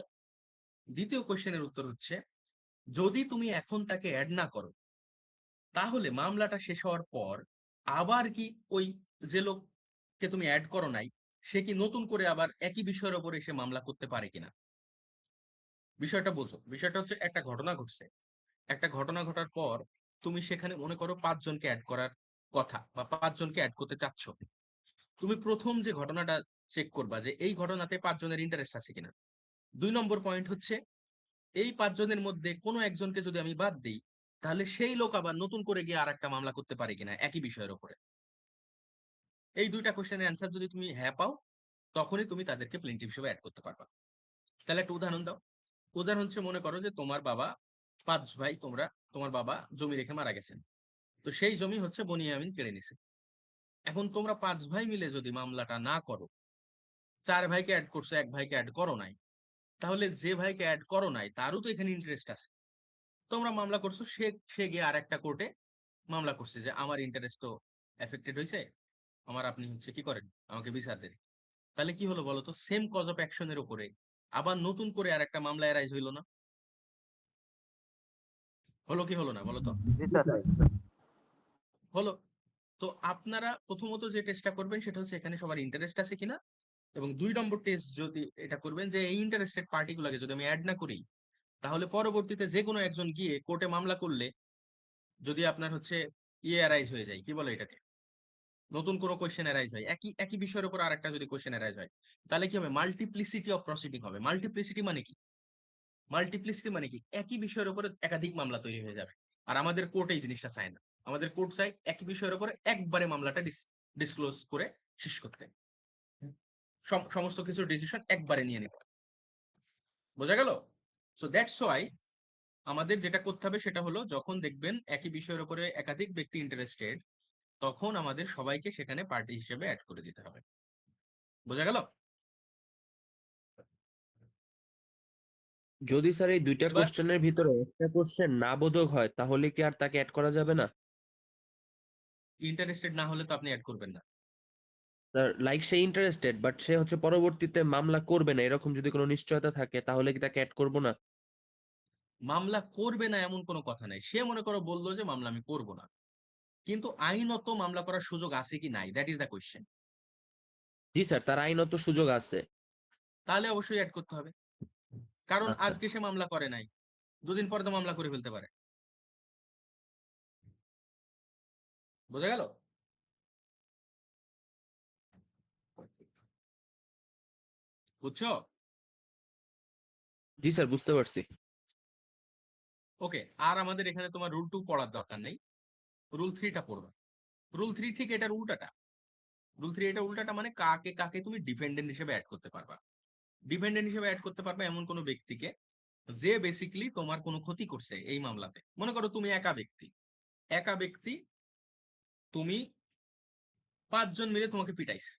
দ্বিতীয় কোশ্চেনের উত্তর হচ্ছে যদি তুমি এখন তাকে অ্যাড না করো তাহলে মামলাটা শেষ হওয়ার পর আবার কি ওই যে লোককে তুমি অ্যাড করো নাই সে কি নতুন করে আবার একই বিষয়ের উপরে এসে মামলা করতে পারে কিনা। বিষয়টা বোঝো। বিষয়টা হচ্ছে একটা ঘটনা ঘটছে, একটা ঘটনা ঘটার পর তুমি সেখানে মনে করো 5 জনকে অ্যাড করার কথা বা 5 জনকে অ্যাড করতে চাচ্ছ। তুমি প্রথম যে ঘটনাটা চেক করবা যে এই ঘটনাতে 5 জনের ইন্টারেস্ট আছে কিনা। 2 নম্বর পয়েন্ট হচ্ছে এই 5 জনের মধ্যে কোনো একজনকে যদি আমি বাদ দিই তাহলে সেই লোক আবার নতুন করে গিয়ে আর একটা মামলা করতে পারে কিনা একই বিষয়ের উপরে। এই দুইটা কোশ্চেনের অ্যান্সার যদি তুমি হ্যাঁ পাও তখনই তুমি তাদেরকে প্লেন্টিফ হিসেবে অ্যাড করতে পারবা। তাহলে একটা উদাহরণ দাও। উদাহরণ হচ্ছে মনে করো যে তোমার বাবা 5 ভাই, তোমার বাবা জমি রেখে মারা গেছেন, তো সেই জমি হচ্ছে বনিয়ামিন কেড়ে নিছে। এখন তোমরা 5 ভাই মিলে যদি মামলাটা না করো, 4 ভাইকে অ্যাড করছো, 1 ভাইকে অ্যাড করো নাই, তাহলে যে ভাইকে অ্যাড করো নাই তারও তো এখানে ইন্টারেস্ট আছে। তোমরা মামলা করছো, সে সে গিয়ে আর একটা কোর্টে মামলা করছে যে আমার ইন্টারেস্ট তো এফেক্টেড হয়েছে, আমার আপনি হচ্ছে কি করেন, আমাকে বিচার দেন। তাহলে কি হলো বলতো? সেম কজ অফ অ্যাকশনের উপরে আবার নতুন করে আর একটা মামলা এরাইজ হইলো না? হলো কি হলো না বলো তো? জি স্যার। হলো। তো আপনারা প্রথমত যে টেস্টটা করবেন সেটা হচ্ছে এখানে সবার ইন্টারেস্ট আছে কিনা, এবং 2 নম্বর টেস্ট যদি এটা করবেন যে এই ইন্টারেস্টেড পার্টিগুলোকে যদি আমি অ্যাড না করি তাহলে পরবর্তীতে যে কোনো একজন গিয়ে কোর্টে মামলা করলে যদি আপনার হচ্ছে ইয়ে অ্যারাইজ হয়ে যায়, কি বলে এটাকে, নতুন কোনো কোয়েশ্চেন অ্যারাইজ হয়, একই একই বিষয়ের উপর আরেকটা যদি কোয়েশ্চেন অ্যারাইজ হয়, তাহলে কি হবে? মাল্টিপ্লিসিটি অফ প্রসিডিং হবে। মাল্টিপ্লিসিটি মানে কি? মাল্টিপ্লিসিটি মানে কি? একই বিষয়ের উপরে একাধিক মামলা তৈরি হয়ে যাবে। আর আমাদের কোর্ট এই জিনিসটা চায় না। আমাদের কোর্ট চায় একই বিষয়ের উপরে একবারে মামলাটা ডিসক্লোজ করে শেষ করতে, সমস্ত কিছুর ডিসিশন একবারে নিয়ে নিতে। বোঝা গেল? সো দ্যাটস ওয়াই আমাদের যেটা করতে হবে সেটা হলো যখন দেখবেন একই বিষয়ের উপরে একাধিক ব্যক্তি ইন্টারেস্টেড তখন আমাদের সবাইকে সেখানে পার্টি হিসেবে অ্যাড করে দিতে হবে। বোঝা গেল? যদি স্যার এই দুইটা এবার কোশ্চেনের ভিতরে একটা কোশ্চেন না বোধক হয় তাহলে কি আর তাকে অ্যাড করা যাবে না? ইন্টারেস্টেড না হলে তো আপনি অ্যাড করবেন না। স্যার লাইক সে ইন্টারেস্টেড বাট সে হচ্ছে পরবর্তীতে মামলা করবে না, এরকম যদি কোনো নিশ্চয়তা থাকে তাহলে কি তাকে অ্যাড করবো না? মামলা করবে না এমন কোনো কথা নাই। সে মনে করো বললো যে মামলা আমি করব না, কিন্তু আইনত মামলা করার সুযোগ আছে কি নাই, that is the question. G sir, তার আইনত সুযোগ আছে। তাহলে অবশ্যই অ্যাড করতে হবে। কারণ আচ্ছা। আজকে সে মামলা করে নাই, 2 দিন পরে তো মামলা করে ফেলতে পারে। বোঝা গেল? বুঝছো? জি স্যার, বুঝতে পারছি। ওকে। আর আমাদের এখানে তোমার রুল 2 পড়ার দরকার নেই, রুল 3টা পড়বা। রুল 3 ঠিক এটার উল্টাটা। রুল 3 এটা উল্টাটা, মানে কাকে কাকে তুমি ডিপেন্ডেন্ট হিসেবে অ্যাড করতে পারবা। ডিপেন্ডেন্ট হিসেবে অ্যাড করতে পারবা এমন কোনো ব্যক্তিকে যে বেসিক্যালি তোমার কোনো ক্ষতি করছে এই মামলাতে। মনে করো তুমি একা ব্যক্তি, একা ব্যক্তি, তুমি 5 জন মিলে তোমাকে পিটাইছে,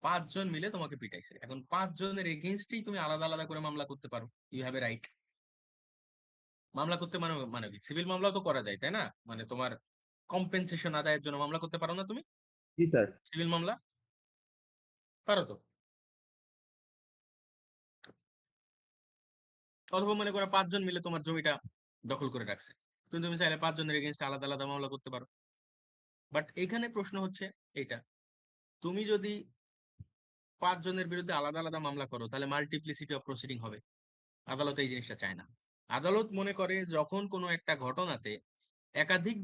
5 জন মিলে তোমাকে পিটাইছে। এখন 5 জনের এগেইনস্টেই তুমি আলাদা আলাদা করে মামলা করতে পারো, ইউ হ্যাভ এ রাইট। মামলা করতে মানে মানে কি, সিভিল মামলাও তো করা যায় তাই না? মানে তোমার কম্পেনসেশন আদায়ের জন্য মামলা করতে পারো না তুমি? জি স্যার। সিভিল মামলা পারো তো? অথবা মনে করো 5 জন মিলে তোমার জমিটা দখল করে রাখছে, কিন্তু তুমি চাইলে 5 জনের এগেইনস্টে আলাদা আলাদা মামলা করতে পারো। বাট এখানে প্রশ্ন হচ্ছে এইটা, তুমি যদি 5 জনের বিরুদ্ধে আলাদা আলাদা মামলা করো তাহলে মাল্টিপ্লিসিটি অফ প্রসিডিং হবে। আদালত এই জিনিসটা চায় না। আদালত মনে করে যখন কোনো একটা ঘটনাতে একাধিক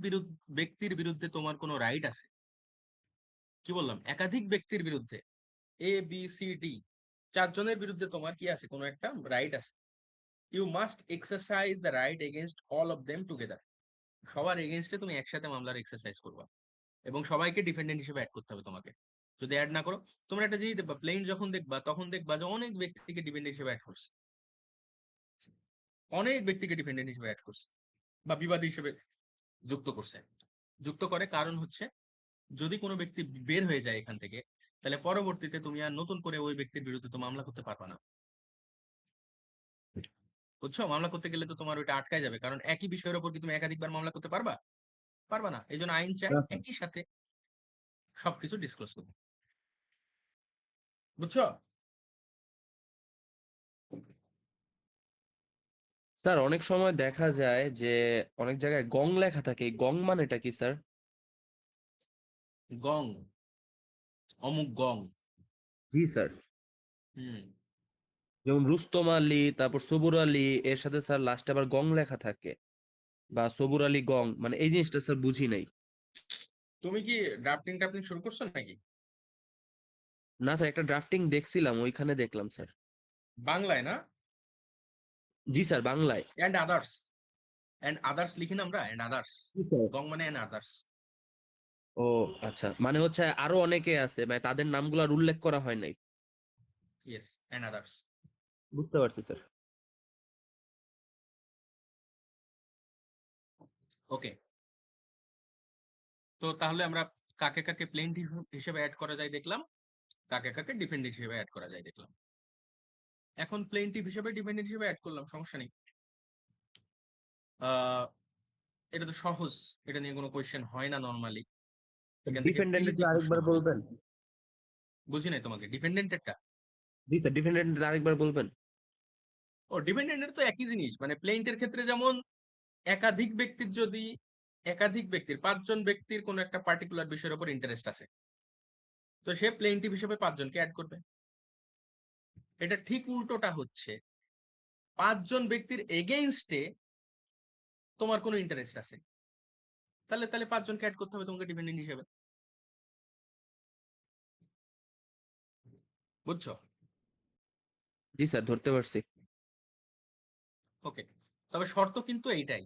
ব্যক্তির বিরুদ্ধে তোমার কোনো রাইট আছে, কি বললাম, একাধিক ব্যক্তির বিরুদ্ধে, ABCD 4 জনের বিরুদ্ধে তোমার কি আছে, কোনো একটা রাইট আছে, you must exercise the right against all of them together. সবার এগেইনস্টে তুমি একসাথে মামলার এক্সারসাইজ করবা এবং সবাইকে ডিফেন্ডেন্ট হিসেবে অ্যাড করতে হবে তোমাকে। যদি অ্যাড না করো, তোমরা একটা জিনিস দেখবা, প্লেন যখন দেখবা তখন দেখবা যে অনেক ব্যক্তিকে ডিফেন্ডেন্ট হিসেবে অ্যাড করছে, অনেক ব্যক্তিকে ডিফেন্ডেন্ট হিসেবে অ্যাড করছে বা বিবাদী হিসেবে যুক্ত করছে। যুক্ত করে কারণ হচ্ছে, যদি কোনো ব্যক্তি বের হয়ে যায় এখান থেকে, তাহলে পরবর্তীতে তুমি আর নতুন করে ওই ব্যক্তির বিরুদ্ধে তো মামলা করতে পারবা না। বুঝছো? মামলা করতে গেলে তো তোমার ওইটা আটকায় যাবে, কারণ একই বিষয়ের উপর কি তুমি একাধিকবার মামলা করতে পারবা? পারবা না। এই জন্য আইন চায় একই সাথে সবকিছু ডিসক্লোজ করতে। বুঝছো? স্যার অনেক সময় দেখা যায় যে অনেক জায়গায় গং লেখা থাকে, এই গং মানেটা কি স্যার? গং, অমুক গং। জি স্যার। হুম। যেমন রুস্তম আলী, তারপর সবুর আলী, এর সাথে স্যার লাস্টে আবার গং লেখা থাকে, বা সবুর আলী গং, মানে এই জিনিসটা স্যার বুঝি নাই। তুমি কি ড্রাফটিং টাফটিং শুরু করছো নাকি? না স্যার, একটা ড্রাফটিং দেখছিলাম, ওইখানে দেখলাম স্যার। বাংলায় না? জি স্যার, বাংলায়। এন্ড আদার্স, এন্ড আদার্স লিখি না আমরা, এন্ড আদার্স। G sir. গং মানে এন্ড আদার্স। ও আচ্ছা, মানে হচ্ছে আরো অনেকে আছে, মানে তাদের নামগুলো আর উল্লেখ করা হয় নাই। Yes, and others. বুঝতে পারছি স্যার। ওকে, তো তাহলে আমরা কাকে কাকে প্লেন্টিফ হিসেবে অ্যাড করা যায় দেখলাম, কাকে কাকে ডিপেন্ডেন্ট হিসেবে অ্যাড করা যায় দেখলাম। এখন প্লেন্টিফ হিসেবে ডিপেন্ডেন্ট হিসেবে অ্যাড করলাম, সমস্যা নেই। আহ এটা তো সহজ, এটা নিয়ে কোনো কোয়েশ্চেন হয় না নরমালি। এখান থেকে ডিফেন্ডেন্টটা প্রিলিতে প্রশ্ন আরেকবার হবে। বলবেন? বুঝি নাই তোমাকে ডিপেন্ডেন্টেরটা। জি স্যার, ডিফেন্ডেন্টটা আরেকবার বলবেন? ও, ডিপেন্ডেন্টের তো একই জিনিস, মানে প্লেন্টের ক্ষেত্রে যেমন একাধিক ব্যক্তির, যদি একাধিক ব্যক্তির 5 জন ব্যক্তির কোন একটা পার্টিকুলার বিষয়ের উপর ইন্টারেস্ট আছে, তো সে প্লেন্টিফ হিসেবে 5 জনকে অ্যাড করবে। এটা ঠিক উল্টোটা হচ্ছে, 5 জন ব্যক্তির এগেইনস্টে তোমার কোনো ইন্টারেস্ট আছে, তাহলে তাহলে 5 জনকে অ্যাড করতে হবে তোমাকে ডিপেন্ডেন্ট হিসেবে। বুঝছো? জি স্যার, ধরতে পারছি। ওকে, তবে শর্ত কিন্তু এইটাই,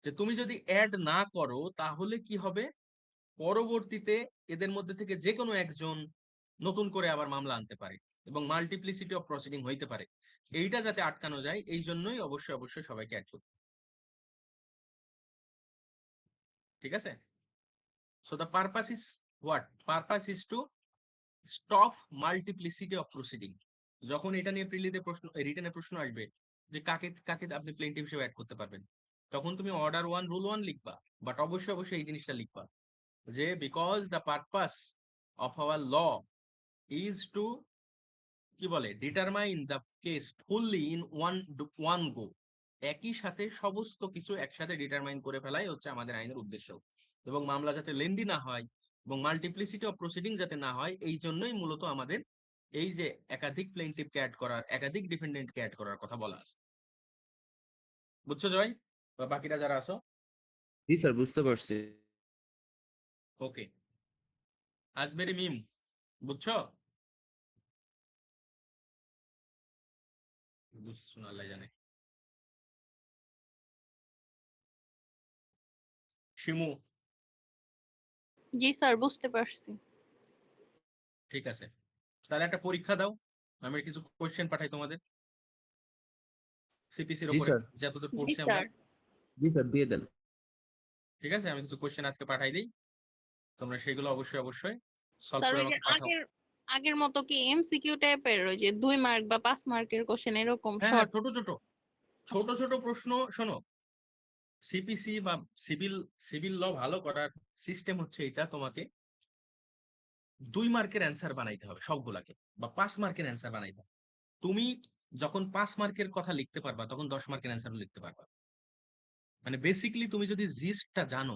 যে তুমি যদি অ্যাড না করো তাহলে কি হবে, পরবর্তীতে এদের মধ্যে থেকে যে কোনো একজন নতুন করে আবার মামলা আনতে পারে এবং মাল্টিপ্লিসিটি অফ প্রসিডিং হইতে পারে। এইটা যাতে আটকানো যায়, এই জন্যই অবশ্যই অবশ্যই সবাইকে অ্যাড করতে। ঠিক আছে? So the purpose is what? Purpose is to stop multiplicity of proceeding. যখন এটা নিয়ে প্রিলিতে প্রশ্ন, রিটেনে প্রশ্ন আসবে যে কাকে কাকে আপনি প্লেন্টিফ হিসেবে অ্যাড করতে পারবেন, তখন তুমি অর্ডার 1 রুল 1 লিখবা, বাট অবশ্যই অবশ্যই এই জিনিসটা লিখবা যে because the purpose of our law is to, কি বলে, determine the case fully in one go. একই সাথে সমস্ত কিছু একসাথে ডিটারমাইন করে ফেলাই হচ্ছে আমাদের আইনের উদ্দেশ্য, এবং মামলা যাতে লেন্দি না হয় এবং মাল্টিপ্লিসিটি অফ প্রসিডিং যাতে না হয়, এই জন্যই মূলত আমাদের এই যে একাধিক প্লেন্টিভকে অ্যাড করার, একাধিক ডিফেন্ডেন্টকে অ্যাড করার কথা বলা আছে। বুঝছো জয়, বা বাকিরা যারা আছো? জি স্যার, বুঝতে পারছি। ওকে, আজমেরি মিম, বুঝছো? বুঝছো না আল্লাহ জানে। শিমু? জি স্যার, বুঝতে পারছি। ঠিক আছে, তাহলে একটা পরীক্ষা দাও, আমি কিছু কোয়েশ্চেন পাঠাই তোমাদের সিপিসির জি উপরে, স্যার। যতদূর জি পড়ছি আমরা। স্যার। জি স্যার, দিয়ে দেন। ঠিক আছে, আমি কিছু কোয়েশ্চেন আজকে পাঠাই দিই, তোমরা সেগুলো অবশ্যই অবশ্যই সলভ স্যার করে ওই যে আমাকে পাঠাও। আগের আগের মতো কি এমসিকিউ টাইপের, ওই যে 2 মার্ক বা 5 মার্কের কোশ্চেন এরকম হ্যাঁ হ্যাঁ, শর্ট? ছোট ছোট ছোট ছোট প্রশ্ন। শোনো, সিপিসি বা সিভিল সিভিল ল ভালো করার সিস্টেম হচ্ছে এটা, তোমাকে 2 মার্কের অ্যান্সার বানাইতে হবে সবগুলাকে, বা 5 মার্কের অ্যান্সার বানাইতে হবে। তুমি যখন 5 মার্কের কথা লিখতে পারবা তখন 10 মার্কের অ্যান্সারও লিখতে পারবা। মানে বেসিক্যালি তুমি যদি জিস্টটা জানো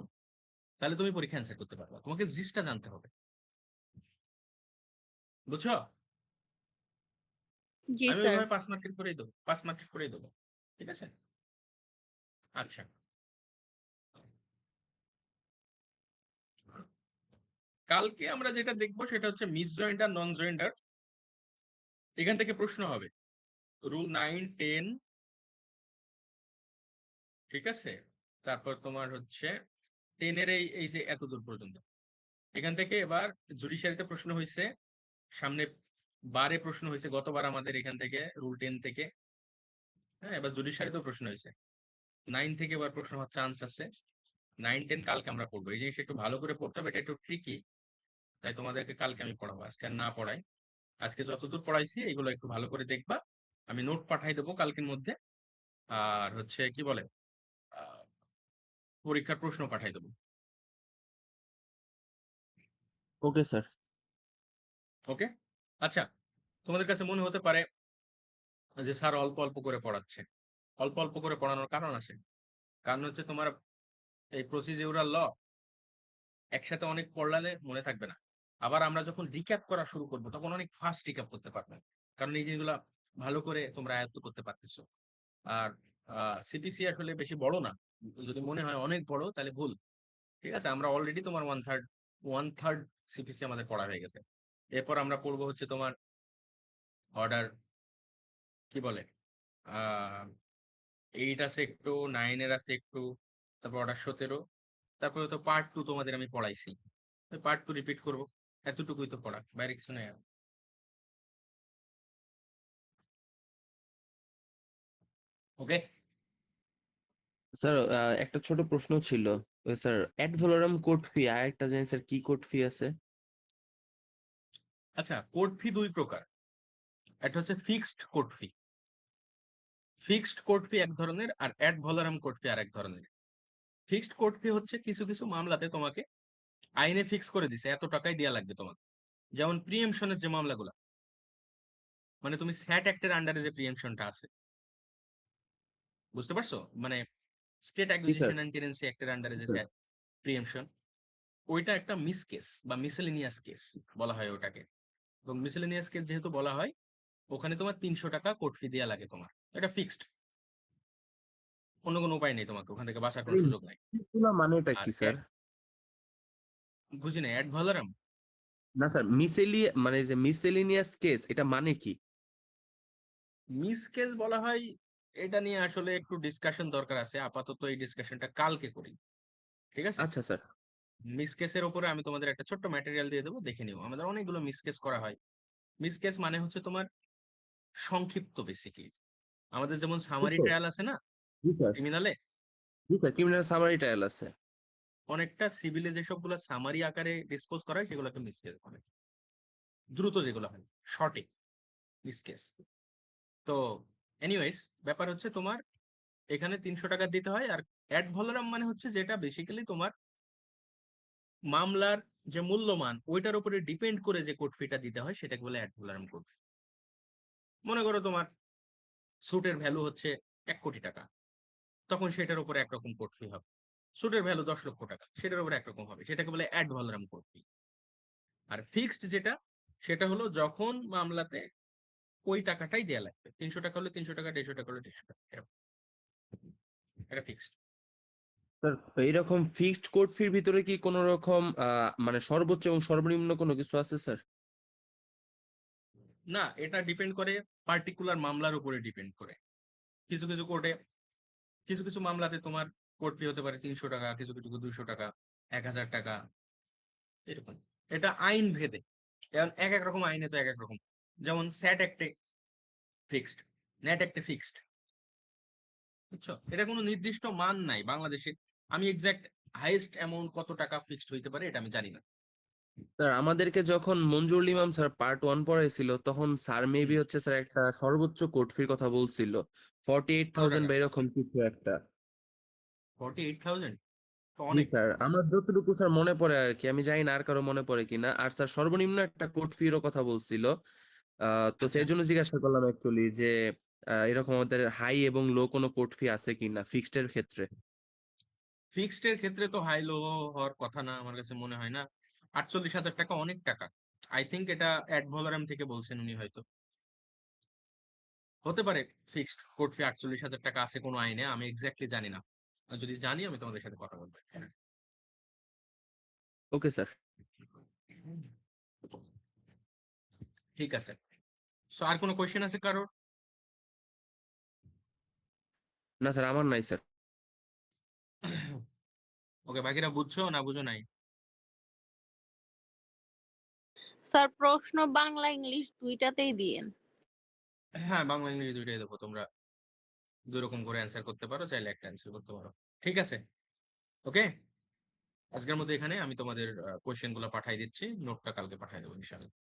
তাহলে তুমি পরীক্ষা অ্যান্সার করতে পারবা, তোমাকে জিস্টটা জানতে হবে। বুঝছো? জি আমি স্যার। ওইভাবে 5 মার্কের করেই দেবো, 5 মার্কের করেই দেবো। ঠিক আছে? আচ্ছা, কালকে আমরা যেটা দেখবো সেটা হচ্ছে মিস জয়েন্ট আর নন জয়েন্টার। এখান থেকে প্রশ্ন হবে রুল 9, 10, ঠিক আছে? তারপর তোমার হচ্ছে 10 এর এই যে এতদূর পর্যন্ত। এখান থেকে এবার জুডিশিয়ারিতে প্রশ্ন হয়েছে, সামনে বারে প্রশ্ন হয়েছে গতবার আমাদের এখান থেকে রুল 10 থেকে। হ্যাঁ, এবার জুডিশিয়ারিতেও প্রশ্ন হয়েছে। 9 থেকে এবার প্রশ্ন হওয়ার চান্স আছে। 9, 10 কালকে আমরা পড়বো। এই জিনিসটা একটু ভালো করে পড়তে হবে, এটা একটু ট্রিকি, তাই তোমাদেরকে কালকে আমি পড়াবো, আজকে আর না পড়াই। আজকে যতদূর পড়াইছি এগুলো একটু ভালো করে দেখবা, আমি নোট পাঠাই দেবো কালকের মধ্যে। আর হচ্ছে কি বলে, আহ, পরীক্ষার প্রশ্ন পাঠাই দেবো। Okay sir. ওকে? আচ্ছা, তোমাদের কাছে মনে হতে পারে যে স্যার অল্প অল্প করে পড়াচ্ছে। অল্প অল্প করে পড়ানোর কারণ আছে। কারণ হচ্ছে তোমার এই প্রসিডিউরাল ল একসাথে অনেক পড়লে মনে থাকবে না। আবার আমরা যখন রিক্যাপ করা শুরু করবো তখন অনেক ফাস্ট রিক্যাপ করতে পারবে, কারণ এই জিনিসগুলো ভালো করে তোমরা আয়ত্ত করতে পারতেছো। আর সিপিসি আসলে বেশি বড় না, যদি মনে হয় অনেক বড় তাহলে ভুল। ঠিক আছে? আমরা অলরেডি তোমার ওয়ান থার্ড সিপিসি আমাদের পড়া হয়ে গেছে। এরপর আমরা পড়বো হচ্ছে তোমার অর্ডার, কি বলে, আহ 8 আছে একটু, 9 এর আছে একটু, তারপর অর্ডার 17, তারপরে তো পার্ট 2 তোমাদের আমি পড়াইছি, পার্ট 2 রিপিট করবো। এতটুকুই তো পড়া, বাইরে কিছু নেই আর। ওকে? স্যার একটা ছোট প্রশ্ন ছিল। স্যার অ্যাড ভ্যালোরাম কোড ফি, আর একটা জানি স্যার কি কোড ফি আছে? আচ্ছা, কোড ফি 2 প্রকার। একটা হচ্ছে ফিক্সড কোড ফি। ফিক্সড কোড ফি এক ধরনের, আর অ্যাড ভ্যালোরাম কোড ফি আরেক ধরনের। ফিক্সড কোড ফি হচ্ছে কিছু কিছু মামলাতে তোমাকে আইনে ফিক্স করে দিছে এত টাকাই দেয়া লাগবে তোমাকে। যেমন প্রিএমশনের যে মামলাগুলো, মানে তুমি স্যাট অ্যাক্টের আন্ডারে যে প্রিএমশনটা আছে, বুঝতে পারছো? মানে স্টেট জি স্যার। অ্যাকুইজিশন এন্ড টেনেন্সি অ্যাক্টের আন্ডারে যে প্রিএমশন, ওইটা একটা মিস কেস বা মিসেলেনিয়াস কেস বলা হয় ওটাকে। এবং মিসেলেনিয়াস কেস যেহেতু বলা হয়, ওখানে তোমার 300 টাকা কোর্ট ফি দেওয়া লাগে তোমার। এটা ফিক্সড, অন্য কোনো উপায় নেই, তোমাকে ওখান থেকে বাঁচার কোনো সুযোগ নাই। এগুলা মানেটা আর কি স্যার? বুঝি না, অ্যাড ভ্যালোরাম। না স্যার, মানে যে মিসেলিনিয়াস কেস, এটা মানে কি? মিস কেস বলা হয়, এটা নিয়ে আসলে একটু ডিসকাশন দরকার আছে, আপাতত এই ডিসকাশনটা কালকে করি। ঠিক আছে? আচ্ছা স্যার। মিস কেসের উপরে আমি তোমাদের একটা ছোট্ট ম্যাটেরিয়াল দিয়ে দেবো, দেখে নিও। আমাদের অনেকগুলো মিস কেস করা হয়। মিস কেস মানে হচ্ছে তোমার সংক্ষিপ্ত, বেসিকলি আমাদের যেমন সামারি ওকে। ট্রায়াল আছে না জি স্যার। ক্রিমিনালে, জি স্যার, ক্রিমিনাল সামারি ট্রায়াল আছে। অনেকটা সিভিলে যেসবগুলো সামারি আকারে ডিসপোজ করা হয় সেগুলোকে মিস কেস বলে। দ্রুত যেগুলো হয়, শর্টে মিস কেস। তো এনিওয়েজ, ব্যাপার হচ্ছে তোমার এখানে 300 টাকা দিতে হয়। আর অ্যাড ভ্যালোরাম মানে হচ্ছে যেটা বেসিক্যালি তোমার মামলার যে মূল্যমান ওইটার উপরে ডিপেন্ড করে যে কোর্ট ফিটা দিতে হয় সেটাকে বলে অ্যাড ভ্যালোরাম কোর্ট ফি। মনে করো তোমার সুটের ভ্যালু হচ্ছে 1 কোটি টাকা, তখন সেটার উপরে একরকম কোর্ট ফি হবে। সুটের ভ্যালু 10 লক্ষ টাকা, সেটার উপরে একরকম হবে, সেটাকে বলে অ্যাড ভ্যালোরাম কোর্ট ফি। আর ফিক্সড যেটা, সেটা হলো যখন মামলাতে ওই টাকাটাই দেয়া লাগবে, 300 টাকা হলে 300 টাকা, 150 টাকা হলে 150 টাকা, এরকম। এটা ফিক্সড। স্যার এইরকম ফিক্সড কোড ফির ভিতরে কি কোনো রকম মানে সর্বোচ্চ এবং সর্বনিম্ন কোনো কিছু আছে স্যার? না, এটা ডিপেন্ড করে পার্টিকুলার মামলার উপরে ডিপেন্ড করে। কিছু কিছু কোর্টে, কিছু কিছু মামলাতে তোমার কোর্ট ফি হতে পারে 300 টাকা, কিছু কিছু 200 টাকা, 1000 টাকা, এরকম। এটা আইন ভেদে, কারণ এক এক রকম আইনে তো এক এক রকম। যেমন স্যাট অ্যাক্টে ফিক্সড, নেট অ্যাক্টে ফিক্সড। বুঝছো? এটা কোনো নির্দিষ্ট মান নাই বাংলাদেশে। আমি এক্সাক্ট হাইয়েস্ট অ্যামাউন্ট কত টাকা ফিক্সড হইতে পারে এটা আমি জানি না। স্যার আমাদেরকে যখন মঞ্জুরুল ইমাম স্যার পার্ট 1 পড়াইছিল, তখন স্যার মেবি হচ্ছে স্যার একটা সর্বোচ্চ কোড ফির কথা বলছিল, কত 48,000 টাকা? বা এরকম কিছু একটা। 48,000 তো জি অনেক। স্যার, আমার যতটুকু স্যার মনে পড়ে আর কি, আমি জানি না আর কারো মনে পড়ে কিনা। আর স্যার সর্বনিম্ন একটা কোর্ট ফিরও কথা বলছিল। তো আচ্ছা, সেই জন্য জিজ্ঞাসা করলাম অ্যাকচুয়ালি যে এরকম আমাদের হাই এবং লো কোনো কোর্ট ফি আছে কিনা ফিক্সড এর ক্ষেত্রে। ফিক্সড এর ক্ষেত্রে তো হাই লো হওয়ার কথা না, আমার কাছে মনে হয় না। 48,000 টাকা অনেক টাকা। আই থিঙ্ক এটা অ্যাড ভলোরাম থেকে বলছেন উনি হয়তো। হতে পারে ফিক্সড কোর্ট ফি 48,000 টাকা আছে কোনো আইনে, আমি এক্স্যাক্টলি জানি না। আর যদি জানি আমি তোমাদের সাথে কথা বলবো। Okay sir. ঠিক আছে। সো আর কোনো কোয়েশ্চেন আছে কারোর? না স্যার, আমার নাই স্যার। ওকে, বাকিরা বুঝছো না বুঝো নাই? স্যার প্রশ্ন বাংলা ইংলিশ দুইটাতেই দিয়েন। হ্যাঁ, বাংলা ইংরেজি দুইটাই দেবো, তোমরা দুই রকম করে অ্যান্সার করতে পারো, চাইলে একটা অ্যান্সার করতে পারো। ঠিক আছে, ওকে। আজকের মতো এখানে আমি তোমাদের কোয়েশ্চেন গুলো পাঠাই দিচ্ছি, নোটটা কালকে পাঠাই দেবো ইনশাআল্লাহ।